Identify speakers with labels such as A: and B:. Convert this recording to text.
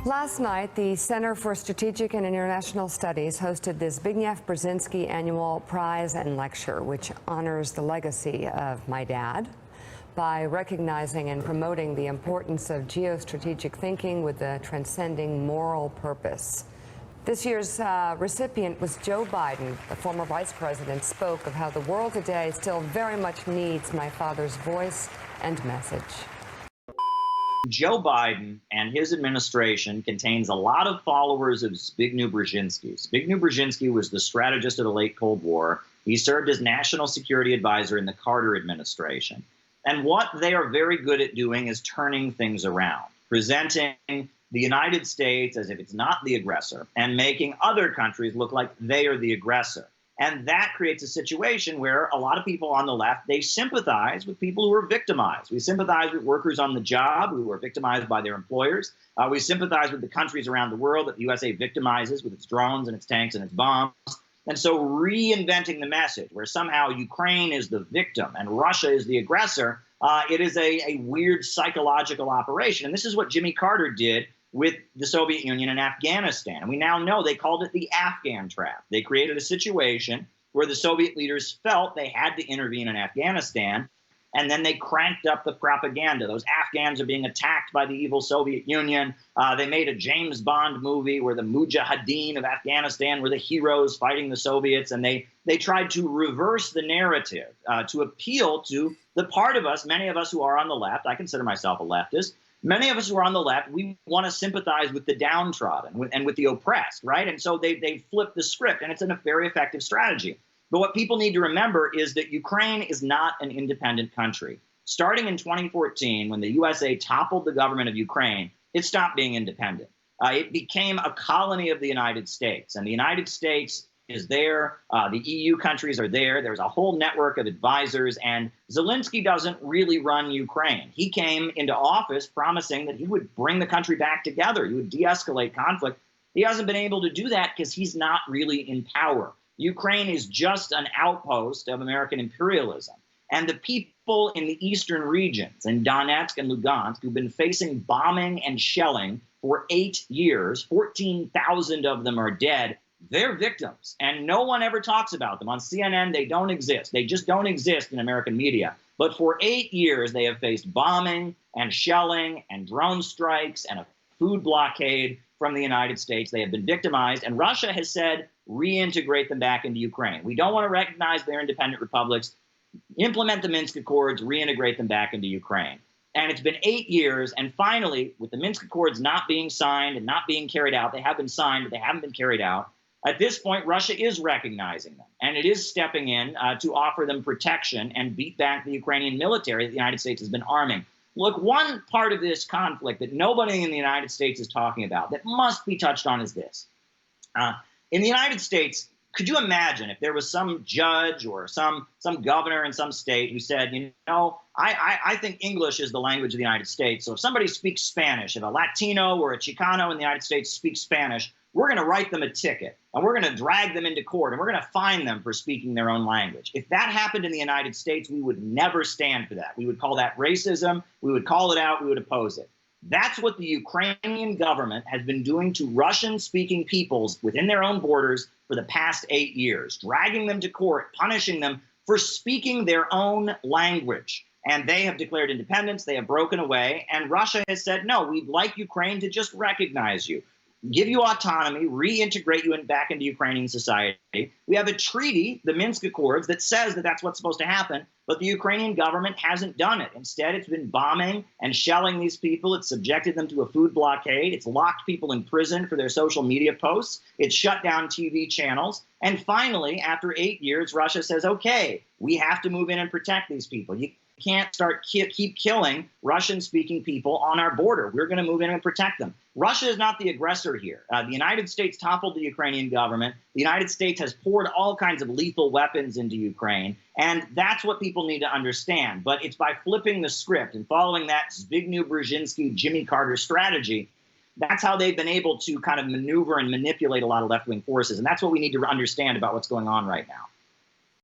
A: Last night, the Center for Strategic and International Studies hosted the Zbigniew Brzezinski Annual Prize and Lecture, which honors the legacy of my dad by recognizing and promoting the importance of geostrategic thinking with a transcending moral purpose. This year's recipient was Joe Biden. The former vice president spoke of how the world today still very much needs my father's voice and message.
B: Joe Biden and his administration contains a lot of followers of Zbigniew Brzezinski. Zbigniew Brzezinski was the strategist of the late Cold War. He served as national security advisor in the Carter administration. And what they are very good at doing is turning things around, presenting the United States as if it's not the aggressor and making other countries look like they are the aggressor. And that creates a situation where a lot of people on the left, they sympathize with people who are victimized. We sympathize with workers on the job who are victimized by their employers. We sympathize with the countries around the world that the USA victimizes with its drones and its tanks and its bombs. And so reinventing the message where somehow Ukraine is the victim and Russia is the aggressor, it is a weird psychological operation. And this is what Jimmy Carter did with the Soviet Union and Afghanistan. And we now know they called it the Afghan trap. They created a situation where the Soviet leaders felt they had to intervene in Afghanistan, and then they cranked up the propaganda. Those Afghans are being attacked by the evil Soviet Union. They made a James Bond movie where the Mujahideen of Afghanistan were the heroes fighting the Soviets, and they tried to reverse the narrative to appeal to the part of us, many of us who are on the left. I consider myself a leftist. Many of us who are on the left, we want to sympathize with the downtrodden and with the oppressed, right? And so they flipped the script, and it's a very effective strategy. But what people need to remember is that Ukraine is not an independent country. Starting in 2014, when the USA toppled the government of Ukraine, it stopped being independent. It became a colony of the United States, and the United States is there. The EU countries are there. There's a whole network of advisors, and Zelensky doesn't really run Ukraine. He came into office promising that he would bring the country back together. He would de-escalate conflict. He hasn't been able to do that because he's not really in power. Ukraine is just an outpost of American imperialism. And the people in the eastern regions, in Donetsk and Lugansk, who've been facing bombing and shelling for 8 years, 14,000 of them are dead. They're victims, and no one ever talks about them. On CNN, they don't exist. They just don't exist in American media. But for 8 years, they have faced bombing and shelling and drone strikes and a food blockade from the United States. They have been victimized, and Russia has said, reintegrate them back into Ukraine. We don't want to recognize their independent republics. Implement the Minsk Accords, reintegrate them back into Ukraine. And it's been 8 years, and finally, with the Minsk Accords not being signed and not being carried out, they have been signed, but they haven't been carried out. At this point, Russia is recognizing them, and it is stepping in to offer them protection and beat back the Ukrainian military that the United States has been arming. Look, one part of this conflict that nobody in the United States is talking about that must be touched on is this. In the United States, could you imagine if there was some judge or some governor in some state who said, you know, I think English is the language of the United States, so if somebody speaks Spanish, if a Latino or a Chicano in the United States speaks Spanish, we're going to write them a ticket, and we're going to drag them into court, and we're going to fine them for speaking their own language. If that happened in the United States, we would never stand for that. We would call that racism. We would call it out. We would oppose it. That's what the Ukrainian government has been doing to Russian-speaking peoples within their own borders for the past 8 years, dragging them to court, punishing them for speaking their own language. And they have declared independence. They have broken away. And Russia has said, no, we'd like Ukraine to just recognize you, give you autonomy, reintegrate you back into Ukrainian society. We have a treaty, the Minsk Accords, that says that that's what's supposed to happen, but the Ukrainian government hasn't done it. Instead, it's been bombing and shelling these people. It's subjected them to a food blockade. It's locked people in prison for their social media posts. It's shut down TV channels. And finally, after 8 years, Russia says, okay, we have to move in and protect these people. You can't keep killing Russian-speaking people on our border. We're going to move in and protect them. Russia is not the aggressor here. The United States toppled the Ukrainian government. The United States has poured all kinds of lethal weapons into Ukraine, and that's what people need to understand. But it's by flipping the script and following that Zbigniew Brzezinski, Jimmy Carter strategy, that's how they've been able to kind of maneuver and manipulate a lot of left-wing forces, and that's what we need to understand about what's going on right now.